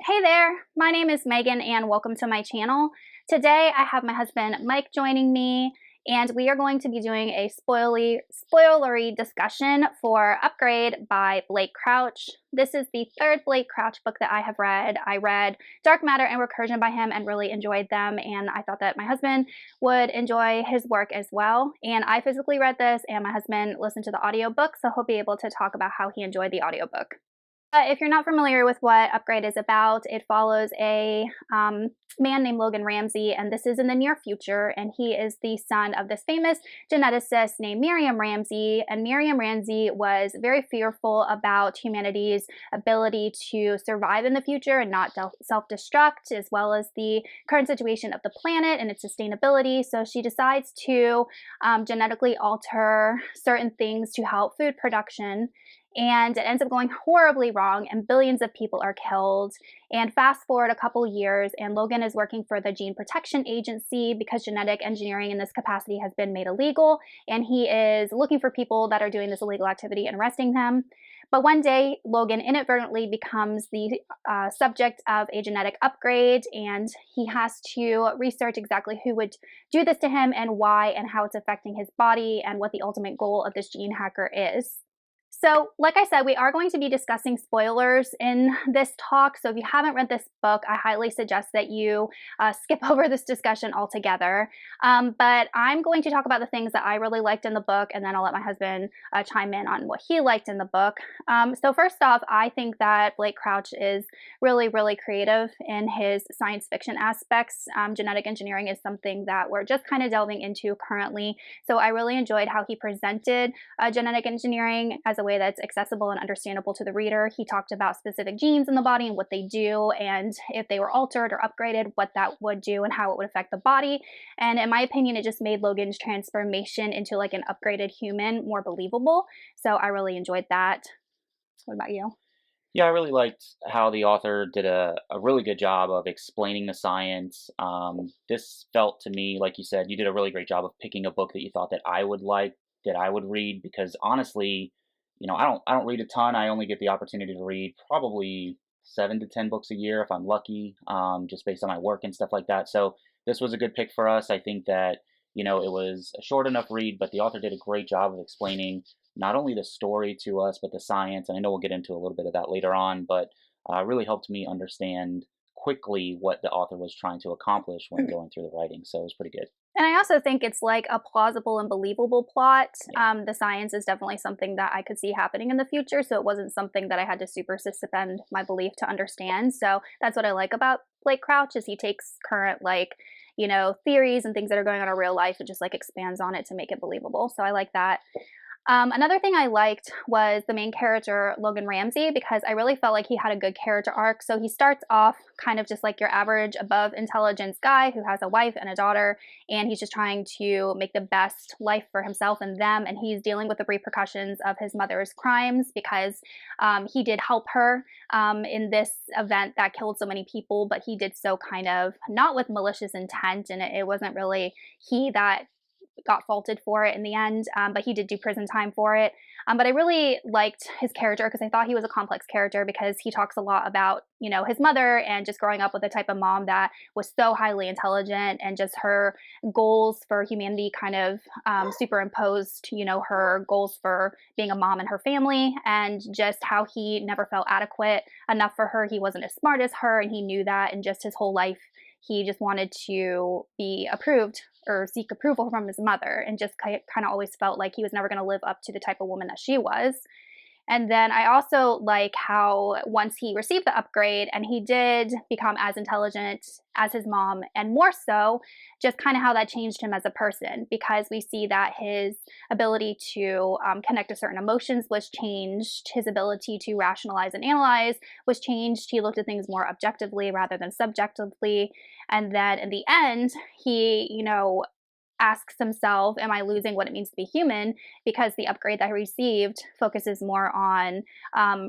Hey there, my name is Megan and welcome to my channel. Today I have my husband Mike joining me and we are going to be doing a spoilery discussion for Upgrade by Blake Crouch. This is the third Blake Crouch book that I have read. I read Dark Matter and Recursion by him and really enjoyed them, and I thought that my husband would enjoy his work as well. And I physically read this and my husband listened to the audiobook, so he'll be able to talk about how he enjoyed the audiobook. If you're not familiar with what Upgrade is about, it follows a man named Logan Ramsey, and this is in the near future, and he is the son of this famous geneticist named Miriam Ramsey, and Miriam Ramsey was very fearful about humanity's ability to survive in the future and not self-destruct, as well as the current situation of the planet and its sustainability, so she decides to genetically alter certain things to help food production. And it ends up going horribly wrong and billions of people are killed. And fast forward a couple years and Logan is working for the Gene Protection Agency because genetic engineering in this capacity has been made illegal, and he is looking for people that are doing this illegal activity and arresting them. But one day Logan inadvertently becomes the subject of a genetic upgrade, and he has to research exactly who would do this to him and why and how it's affecting his body and what the ultimate goal of this gene hacker is. So, like I said, we are going to be discussing spoilers in this talk. So if you haven't read this book, I highly suggest that you skip over this discussion altogether. But I'm going to talk about the things that I really liked in the book, and then I'll let my husband chime in on what he liked in the book. So first off, I think that Blake Crouch is really, really creative in his science fiction aspects. Genetic engineering is something that we're just kind of delving into currently. So I really enjoyed how he presented genetic engineering as a way that's accessible and understandable to the reader. He talked about specific genes in the body and what they do, and if they were altered or upgraded, what that would do and how it would affect the body. And in my opinion, it just made Logan's transformation into like an upgraded human more believable. So I really enjoyed that. What about you? Yeah, I really liked how the author did a really good job of explaining the science. This felt to me, like you said, you did a really great job of picking a book that you thought that I would like, that I would read, because honestly, I don't read a ton. I only get the opportunity to read probably 7 to 10 books a year if I'm lucky, just based on my work and stuff like that. So this was a good pick for us. I think that, it was a short enough read, but the author did a great job of explaining not only the story to us, but the science. And I know we'll get into a little bit of that later on, but really helped me understand quickly what the author was trying to accomplish when going through the writing. So it was pretty good. And I also think it's like a plausible and believable plot. Yeah. The science is definitely something that I could see happening in the future, so it wasn't something that I had to super suspend my belief to understand. So that's what I like about Blake Crouch is he takes current theories and things that are going on in real life and just like expands on it to make it believable. So I like that. Another thing I liked was the main character, Logan Ramsey, because I really felt like he had a good character arc. So he starts off kind of just like your average above intelligence guy who has a wife and a daughter, and he's just trying to make the best life for himself and them. And he's dealing with the repercussions of his mother's crimes because he did help her in this event that killed so many people, but he did so kind of not with malicious intent, and it wasn't really he that got faulted for it in the end, but he did do prison time for it. But I really liked his character because I thought he was a complex character because he talks a lot about, his mother and just growing up with a type of mom that was so highly intelligent and just her goals for humanity kind of superimposed, her goals for being a mom and her family, and just how he never felt adequate of her. He wasn't as smart as her, and he knew that, and just his whole life he just wanted to be approved or seek approval from his mother, and just kind of always felt like he was never going to live up to the type of woman that she was. And then I also like how once he received the upgrade and he did become as intelligent as his mom and more so, just kind of how that changed him as a person, because we see that his ability to connect to certain emotions was changed. His ability to rationalize and analyze was changed. He looked at things more objectively rather than subjectively. And then in the end, he, asks himself, am I losing what it means to be human? Because the upgrade that he received focuses more on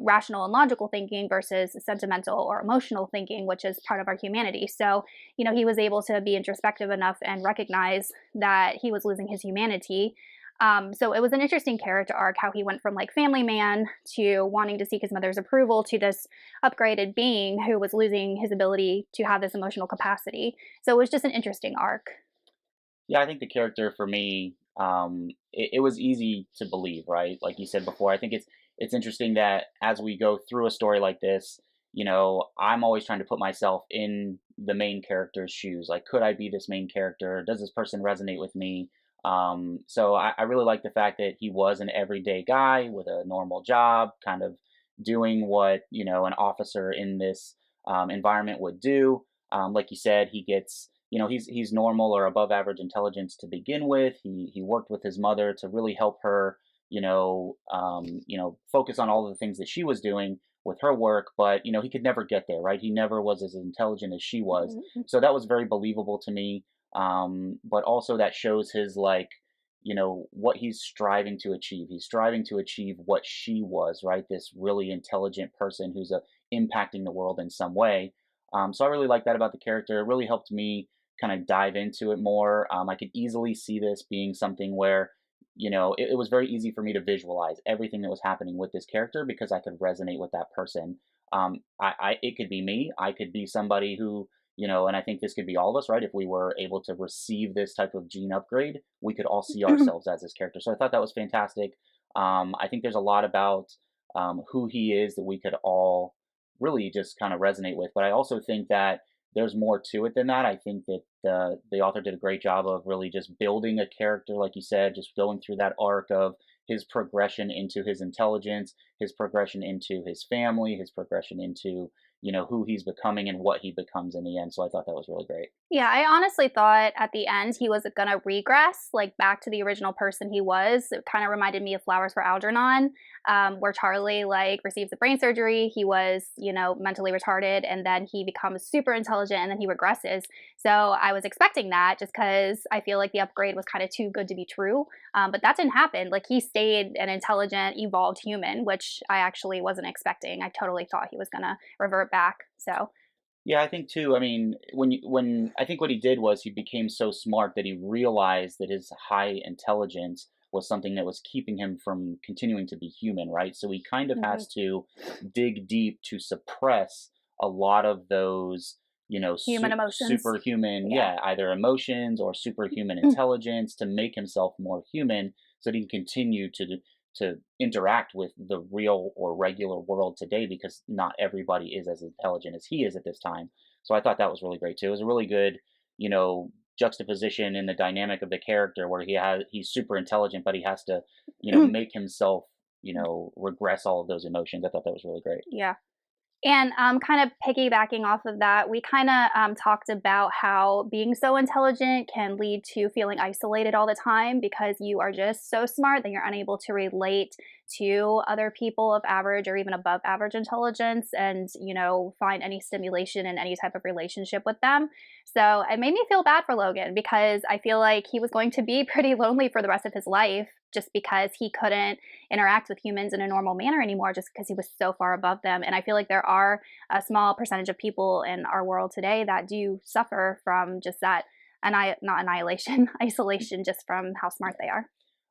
rational and logical thinking versus sentimental or emotional thinking, which is part of our humanity. So, he was able to be introspective enough and recognize that he was losing his humanity. So it was an interesting character arc how he went from like family man to wanting to seek his mother's approval to this upgraded being who was losing his ability to have this emotional capacity. So it was just an interesting arc. Yeah, I think the character for me, it was easy to believe, right? Like you said before, I think it's interesting that as we go through a story like this, I'm always trying to put myself in the main character's shoes. Like, could I be this main character? Does this person resonate with me? So I really like the fact that he was an everyday guy with a normal job, kind of doing what an officer in this environment would do. Like you said, he gets he's normal or above average intelligence to begin with. He worked with his mother to really help her focus on all of the things that she was doing with her work, but he could never get there, right? He never was as intelligent as she was. Mhm. So that was very believable to me. But also that shows his like what he's striving to achieve. He's striving to achieve what she was, right? This really intelligent person who's impacting the world in some way. So I really like that about the character. It really helped me kind of dive into it more. I could easily see this being something where, it was very easy for me to visualize everything that was happening with this character because I could resonate with that person. It could be me. I could be somebody who, and I think this could be all of us, right? If we were able to receive this type of gene upgrade, we could all see ourselves as this character. So I thought that was fantastic. I think there's a lot about who he is that we could all really just kind of resonate with. But I also think that there's more to it than that. I think that the author did a great job of really just building a character, like you said, just going through that arc of his progression into his intelligence, his progression into his family, his progression into who he's becoming and what he becomes in the end. So I thought that was really great. Yeah, I honestly thought at the end he was gonna regress, like back to the original person he was. It kind of reminded me of Flowers for Algernon, where Charlie like receives the brain surgery. He was, mentally retarded, and then he becomes super intelligent, and then he regresses. So I was expecting that, just because I feel like the upgrade was kind of too good to be true. But that didn't happen. Like he stayed an intelligent, evolved human, which I actually wasn't expecting. I totally thought he was gonna revert back. So. Yeah, I think too. I mean, when I think what he did was he became so smart that he realized that his high intelligence was something that was keeping him from continuing to be human, right? So he kind of Mhm. has to dig deep to suppress a lot of those, Human emotions. superhuman, Yeah. yeah, either emotions or superhuman intelligence to make himself more human so that he can continue to interact with the real or regular world today because not everybody is as intelligent as he is at this time. So I thought that was really great too. It was a really good, you know, juxtaposition in the dynamic of the character where he's super intelligent, but he has to, make himself, regress all of those emotions. I thought that was really great. Yeah. And kind of piggybacking off of that, we kind of talked about how being so intelligent can lead to feeling isolated all the time because you are just so smart that you're unable to relate to other people of average or even above average intelligence and, find any stimulation in any type of relationship with them. So it made me feel bad for Logan because I feel like he was going to be pretty lonely for the rest of his life just because he couldn't interact with humans in a normal manner anymore just because he was so far above them. And I feel like there are a small percentage of people in our world today that do suffer from just that not annihilation, isolation just from how smart they are.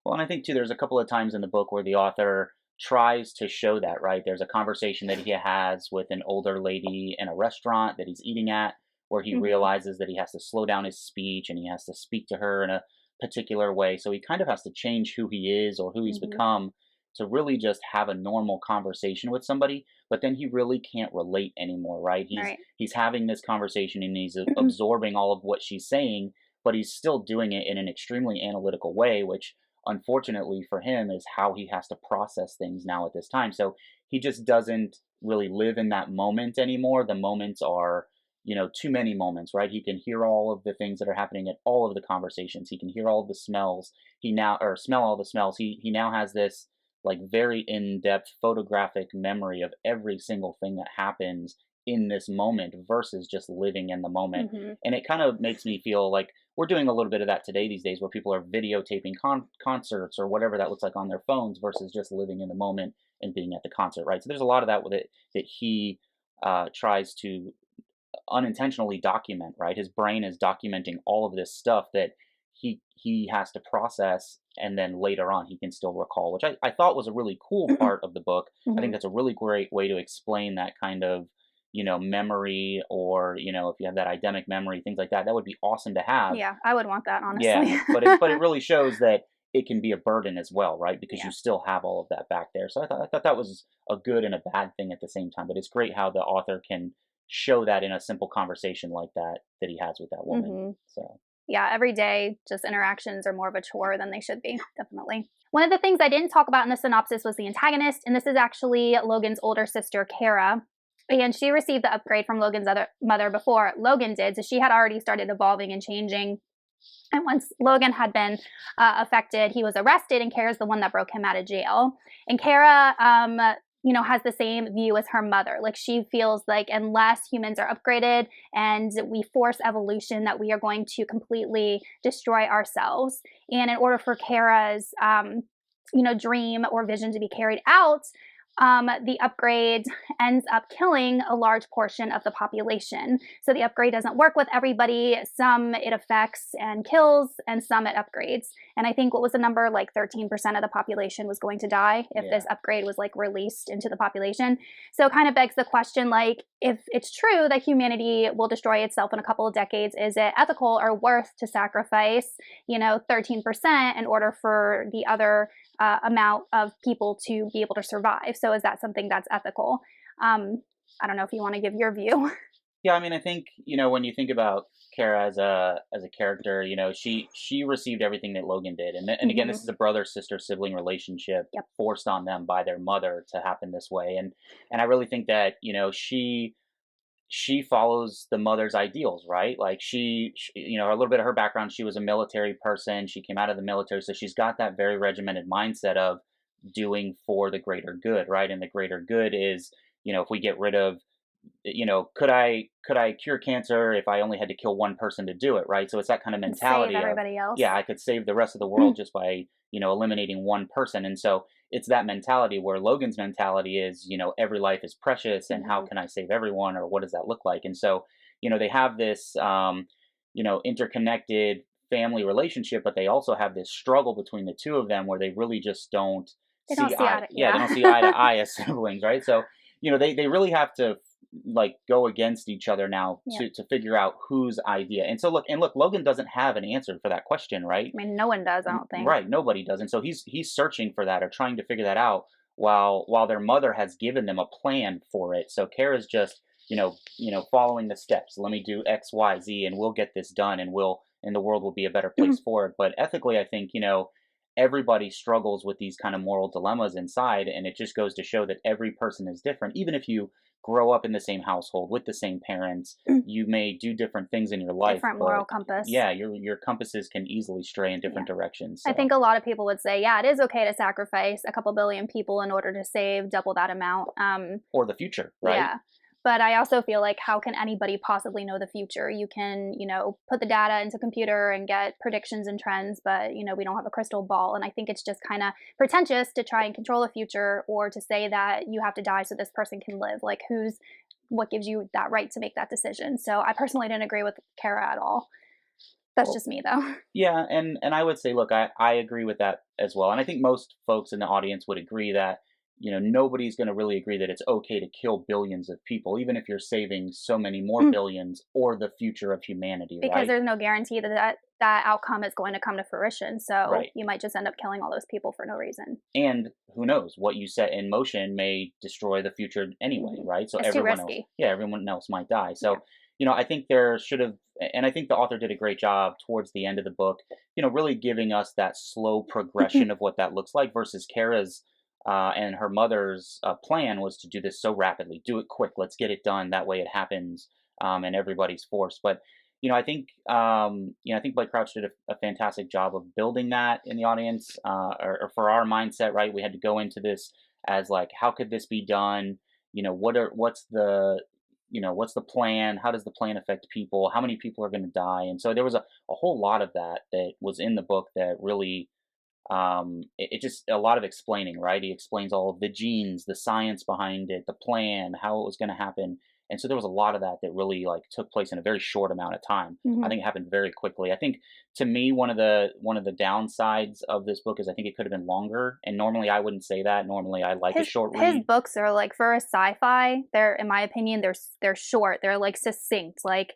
Well, and I think too, there's a couple of times in the book where the author tries to show that, right? There's a conversation that he has with an older lady in a restaurant that he's eating at, where he Hmm. realizes that he has to slow down his speech and he has to speak to her in a particular way. So he kind of has to change who he is or who he's Hmm. become to really just have a normal conversation with somebody. But then he really can't relate anymore, right? He's Right. he's having this conversation and he's absorbing all of what she's saying, but he's still doing it in an extremely analytical way, which unfortunately for him is how he has to process things now at this time. So he just doesn't really live in that moment anymore. The moments are, too many moments, right? He can hear all of the things that are happening at all of the conversations. He can hear all of the smells. He now or smell all the smells. He now has this like very in-depth photographic memory of every single thing that happens in this moment versus just living in the moment. Hmm. And it kind of makes me feel like we're doing a little bit of that today these days where people are videotaping concerts or whatever that looks like on their phones versus just living in the moment and being at the concert, right? So there's a lot of that with it that he tries to unintentionally document, right? His brain is documenting all of this stuff that he has to process, and then later on he can still recall, which I thought was a really cool part of the book. I think Hmm. that's a really great way to explain that kind of, memory, or, if you have that eidetic memory, things like that. That would be awesome to have. Yeah, I would want that, honestly. Yeah, but it really shows that it can be a burden as well, right? Because you Yeah. still have all of that back there. So I thought that was a good and a bad thing at the same time. But it's great how the author can show that in a simple conversation like that he has with that woman. Hmm. So Yeah, every day, just interactions are more of a chore than they should be, definitely. One of the things I didn't talk about in the synopsis was the antagonist, and this is actually Logan's older sister, Kara. And she received the upgrade from Logan's other mother before Logan did, so she had already started evolving and changing. And once Logan had been affected, he was arrested, and Kara's the one that broke him out of jail. And Kara, has the same view as her mother. Like, she feels like unless humans are upgraded and we force evolution, that we are going to completely destroy ourselves. And in order for Kara's, dream or vision to be carried out, the upgrade ends up killing a large portion of the population. So the upgrade doesn't work with everybody. Some it affects and kills, and some it upgrades. And I think what was the number? Like 13% of the population was going to die if yeah, this upgrade was like released into the population. So it kind of begs the question, like, if it's true that humanity will destroy itself in a couple of decades, is it ethical or worth to sacrifice, 13% in order for the other amount of people to be able to survive? So is that something that's ethical? Um, I don't know if you want to give your view. yeah. I mean, I think, when you think about Kara as a character, she received everything that Logan did, and again, this Hmm. is a brother sister sibling relationship Yep. forced on them by their mother to happen this way, and I really think that, she follows the mother's ideals, right? Like, a little bit of her background, she was a military person. She came out of the military, so she's got that very regimented mindset of doing for the greater good, right? And the greater good is, if we get rid of, could I cure cancer if I only had to kill one person to do it, right? So it's that kind of And save mentality of, everybody else. yeah, I could save the rest of the world just by, eliminating one person. And so it's that mentality where Logan's mentality is, every life is precious, and how Hmm. can I save everyone, or what does that look like? And so, they have this, interconnected family relationship, but they also have this struggle between the two of them where they really just don't They don't see see eye, eye. yeah, they don't Yeah. see eye to eye as siblings, right? So, they really have to, like, go against each other now Yep. to figure out whose idea. And so look, Logan doesn't have an answer for that question, right? I mean, no one does, I don't think. Right, nobody does, and so he's searching for that, or trying to figure that out, while their mother has given them a plan for it. So Kara's just, following the steps. Let me do X, Y, Z, and we'll get this done, and the world will be a better place for it. But ethically, I think, everybody struggles with these kind of moral dilemmas inside, and it just goes to show that every person is different. Even if you grow up in the same household with the same parents, you may do different things in your life, Different moral but compass. yeah, your compasses can easily stray in Yeah. different directions. I So, think a lot of people would say, yeah, it is okay to sacrifice a couple billion people in order to save double that amount. or the future, right? Yeah. But I also feel like, how can anybody possibly know the future? You can, put the data into a computer and get predictions and trends, but, we don't have a crystal ball. And I think it's just kind of pretentious to try and control the future, or to say that you have to die so this person can live. Like, what gives you that right to make that decision? So I personally didn't agree with Kara at all. That's Well, just me, though. yeah, and I would say, look, I agree with that as well, and I think most folks in the audience would agree that, nobody's going to really agree that it's okay to kill billions of people, even if you're saving so many more billions, or the future of humanity, Because right? there's no guarantee that outcome is going to come to fruition. So Right. you might just end up killing all those people for no reason. And who knows, what you set in motion may destroy the future anyway, Hmm. right? So It's too everyone else, risky. yeah, everyone else might die. Yeah. So, I think there should have, and I think the author did a great job towards the end of the book, really giving us that slow progression of what that looks like, versus Kara's and her mother's plan was to do this so rapidly, do it quick, let's get it done. That way it happens, and everybody's forced. But, I think Blake Crouch did a fantastic job of building that in the audience, or for our mindset, right? We had to go into this as, like, how could this be done? What's the plan? How does the plan affect people? How many people are going to die? And so there was a whole lot of that was in the book that really, it just a lot of explaining, right? He explains all of the genes, the science behind it, the plan, how it was going to happen. And so there was a lot of that that really like took place in a very short amount of time. I Hmm. think it happened very quickly. I think to me one of the downsides of this book is I think it could have been longer. And normally I wouldn't say that. Normally I like a short His read. books are like, for a sci-fi, they're, in my opinion, they're short. They're like succinct. Like,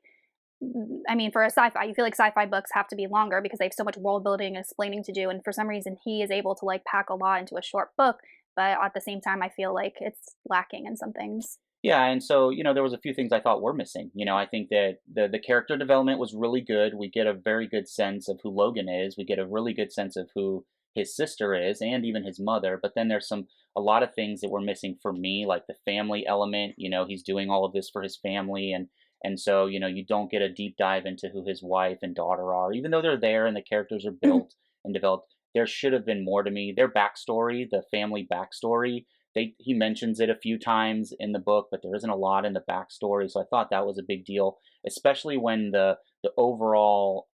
I mean, for a sci-fi, you feel like sci-fi books have to be longer because they have so much world building and explaining to do. And for some reason, he is able to like pack a lot into a short book. But at the same time, I feel like it's lacking in some things. Yeah, and so, there was a few things I thought were missing. I think that the character development was really good. We get a very good sense of who Logan is. We get a really good sense of who his sister is and even his mother. But then there's a lot of things that were missing for me, like the family element. He's doing all of this for his family, and so, you don't get a deep dive into who his wife and daughter are, even though they're there and the characters are built and developed. There should have been more to me. Their backstory, the family backstory, he mentions it a few times in the book, but there isn't a lot in the backstory. So I thought that was a big deal, especially when the overall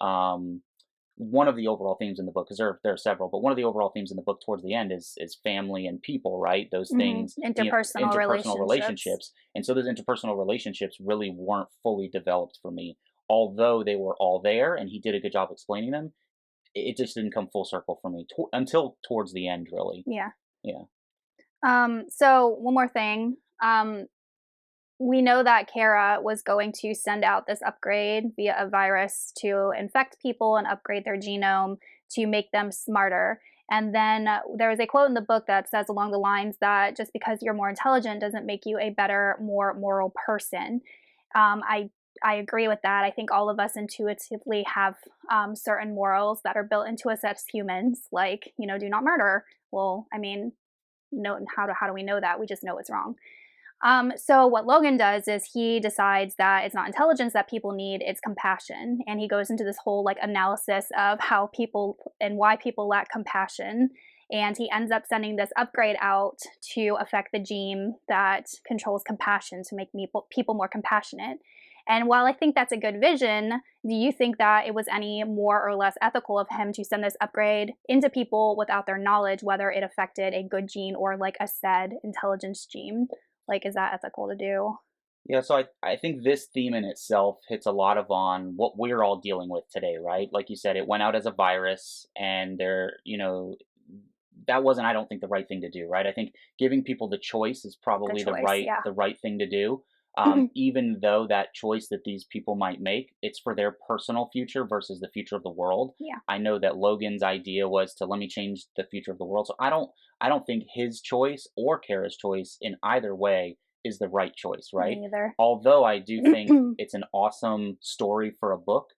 one of the overall themes in the book, because there are several, but one of the overall themes in the book towards the end is family and people, right? Those things, Interpersonal interpersonal relationships. relationships, and so those interpersonal relationships really weren't fully developed for me. Although they were all there, and he did a good job explaining them, it just didn't come full circle for me until towards the end, really. Yeah. Yeah. So one more thing. We know that Kara was going to send out this upgrade via a virus to infect people and upgrade their genome to make them smarter. And then there is a quote in the book that says along the lines that just because you're more intelligent doesn't make you a better, more moral person. Um, I I agree with that. I think all of us intuitively have certain morals that are built into us as humans, like do not murder. Well, I mean, no, how do we know that? We just know it's wrong. So what Logan does is he decides that it's not intelligence that people need, it's compassion. And he goes into this whole like analysis of how people and why people lack compassion. And he ends up sending this upgrade out to affect the gene that controls compassion to make people more compassionate. And while I think that's a good vision, do you think that it was any more or less ethical of him to send this upgrade into people without their knowledge, whether it affected a good gene or like a said intelligence gene? Like, is that ethical to do? Yeah, so I think this theme in itself hits a lot of on what we're all dealing with today, right? Like you said, it went out as a virus, and that wasn't, I don't think, the right thing to do, right? I think giving people the choice is Good probably the choice, right yeah. the right thing to do. Even though that choice that these people might make, it's for their personal future versus the future of the world. Yeah, I know that Logan's idea was to let me change the future of the world. So I don't think his choice or Kara's choice in either way is the right choice, right? me either. Although I do think it's an awesome story for a book.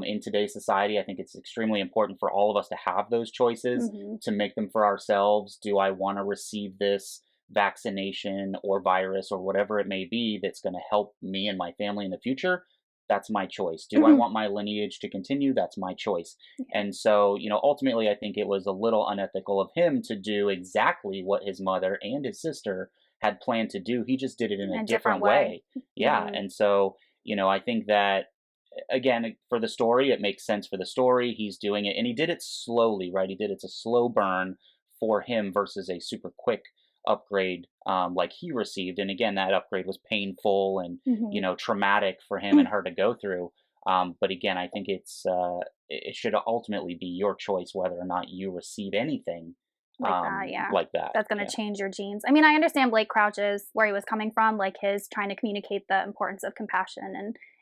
In today's society, I think it's extremely important for all of us to have those choices, Hmm. to make them for ourselves. Do I want to receive this vaccination or virus or whatever it may be that's going to help me and my family in the future? That's my choice. Do I want my lineage to continue? That's my choice. Yeah, And so, ultimately, I think it was a little unethical of him to do exactly what his mother and his sister had planned to do. He just did it in in a a different different way. way. Yeah. Hmm. And so, I think that again, for the story, it makes sense for the story. He's doing it, and he did it slowly, right? He did it's a slow burn for him versus a super quick upgrade like he received. And again, that upgrade was painful and Hmm. traumatic for him and her to go through. But again, I think it should ultimately be your choice whether or not you receive anything Like that, yeah. like that. That's gonna Yeah. change your genes. I mean, I understand Blake Crouch's where he was coming from, like his trying to communicate the importance of compassion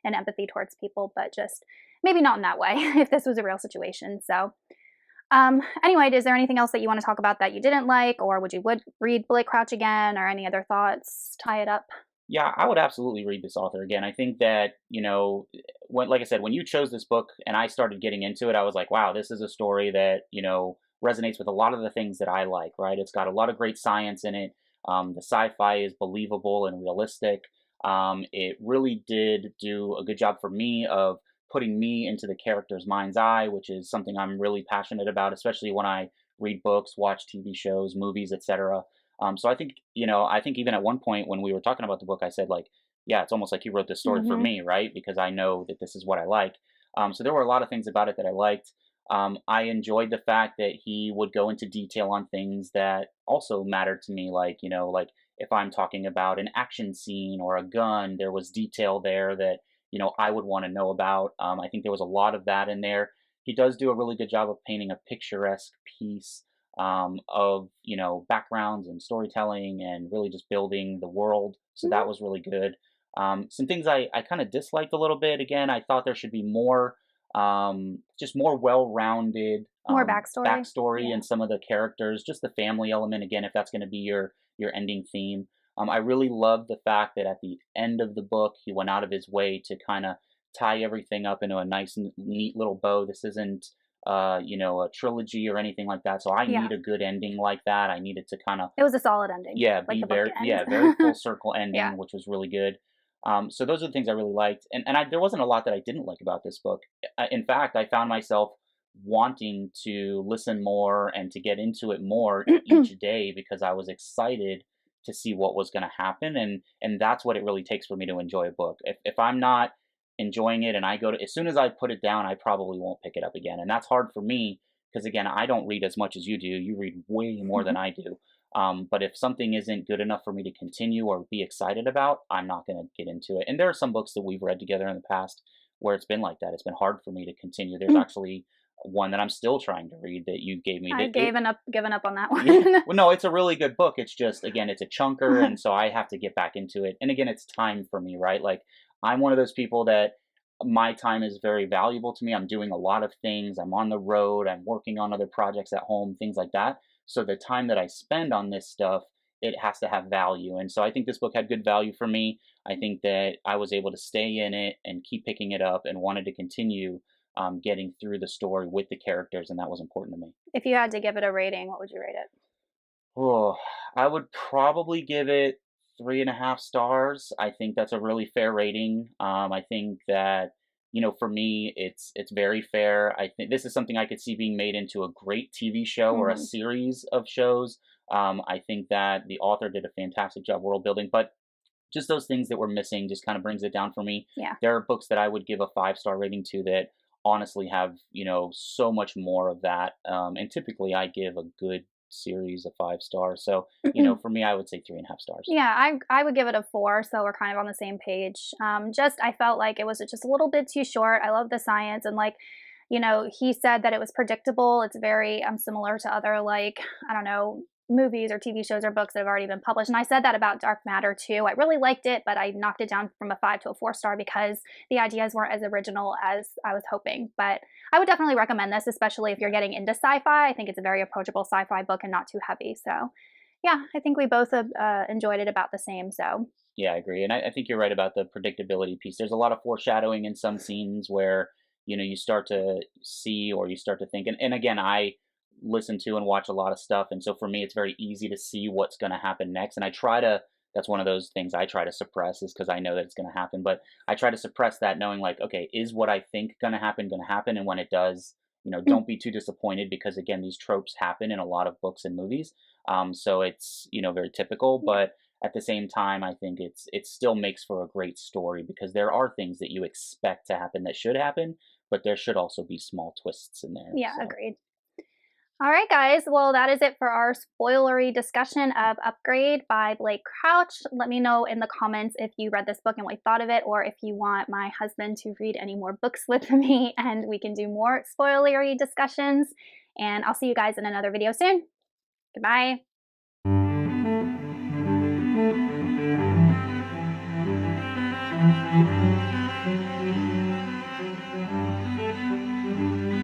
and empathy towards people, but just maybe not in that way if this was a real situation. So, anyway, is there anything else that you want to talk about that you didn't like, or would read Blake Crouch again, or any other thoughts? Tie it up. Yeah, I would absolutely read this author again. I think that, when, like I said, when you chose this book and I started getting into it, I was like, wow, this is a story that, resonates with a lot of the things that I like, right? It's got a lot of great science in it. The sci fi is believable and realistic. It really did do a good job for me of putting me into the character's mind's eye, which is something I'm really passionate about, especially when I read books, watch TV shows, movies, etc. So I think even at one point when we were talking about the book, I said like, yeah, it's almost like you wrote this story for Hmm. me, right? Because I know that this is what I like. So there were a lot of things about it that I liked. I enjoyed the fact that he would go into detail on things that also mattered to me, like if I'm talking about an action scene or a gun, there was detail there that, I would want to know about. I think there was a lot of that in there. He does do a really good job of painting a picturesque piece of, backgrounds and storytelling and really just building the world. So Hmm. that was really good. Some things I kind of disliked a little bit. Again, I thought there should be more, just more well-rounded More backstory. backstory Yeah. and some of the characters, just the family element. Again, if that's going to be your ending theme, I really loved the fact that at the end of the book, he went out of his way to kind of tie everything up into a nice, neat little bow. This isn't, a trilogy or anything like that. So I Yeah. need a good ending like that. I needed to kind of, It was a solid ending, yeah, like be the book very, ends. yeah, very full circle Yeah. ending, which was really good. So those are the things I really liked, and there wasn't a lot that I didn't like about this book. In fact, I found myself wanting to listen more and to get into it more each day because I was excited to see what was going to happen, and that's what it really takes for me to enjoy a book. If I'm not enjoying it and I go to as soon as I put it down, I probably won't pick it up again, and that's hard for me because again, I don't read as much as you do. You read way more than I do. But if something isn't good enough for me to continue or be excited about, I'm not going to get into it. And there are some books that we've read together in the past where it's been like that. It's been hard for me to continue. There's actually one that I'm still trying to read that you gave me I that it given up on that yeah. one. Well, no, it's a really good book. It's just again, it's a chunker, and so I have to get back into it. And again, it's time for me, right? Like I'm one of those people that my time is very valuable to me. I'm doing a lot of things. I'm on the road. I'm working on other projects at home, things like that. So the time that I spend on this stuff, it has to have value. And so I think this book had good value for me. I think that I was able to stay in it and keep picking it up and wanted to continue getting through the story with the characters, and that was important to me. If you had to give it a rating, what would you rate it? Oh, I would probably give it 3.5 stars. I think that's a really fair rating. I think that, for me, it's very fair. I think this is something I could see being made into a great TV show or a Mhm. series of shows. I think that the author did a fantastic job world building, but just those things that were missing just kind of brings it down for me. Yeah. There are books that I would give a 5 star rating to that honestly have, so much more of that. And typically I give a good series of 5 stars. So, for me, I would say 3.5 stars. Yeah, I would give it a 4, so we're kind of on the same page. Just I felt like it was just a little bit too short. I love the science and like, he said that it was predictable. It's very similar to other like, I don't know, movies or TV shows or books that have already been published. And I said that about Dark Matter too. I really liked it, but I knocked it down from a 5 to a 4 star because the ideas weren't as original as I was hoping. But I would definitely recommend this, especially if you're getting into sci-fi. I think it's a very approachable sci-fi book and not too heavy. So yeah, I think we both have, enjoyed it about the same, so Yeah, I agree. And I think you're right about the predictability piece. There's a lot of foreshadowing in some scenes where, you start to see or you start to think. And again, I listen to and watch a lot of stuff. And so for me, it's very easy to see what's going to happen next. And that's one of those things I try to suppress is because I know that it's going to happen. But I try to suppress that knowing like, okay, is what I think going to happen? And when it does, don't be too disappointed because again, these tropes happen in a lot of books and movies. So it's, very typical, yeah. but at the same time, I think it still makes for a great story because there are things that you expect to happen that should happen, but there should also be small twists in there. Yeah, So agreed. Alright, guys, well, that is it for our spoilery discussion of Upgrade by Blake Crouch. Let me know in the comments if you read this book and what you thought of it, or if you want my husband to read any more books with me, and we can do more spoilery discussions, and I'll see you guys in another video soon. Goodbye.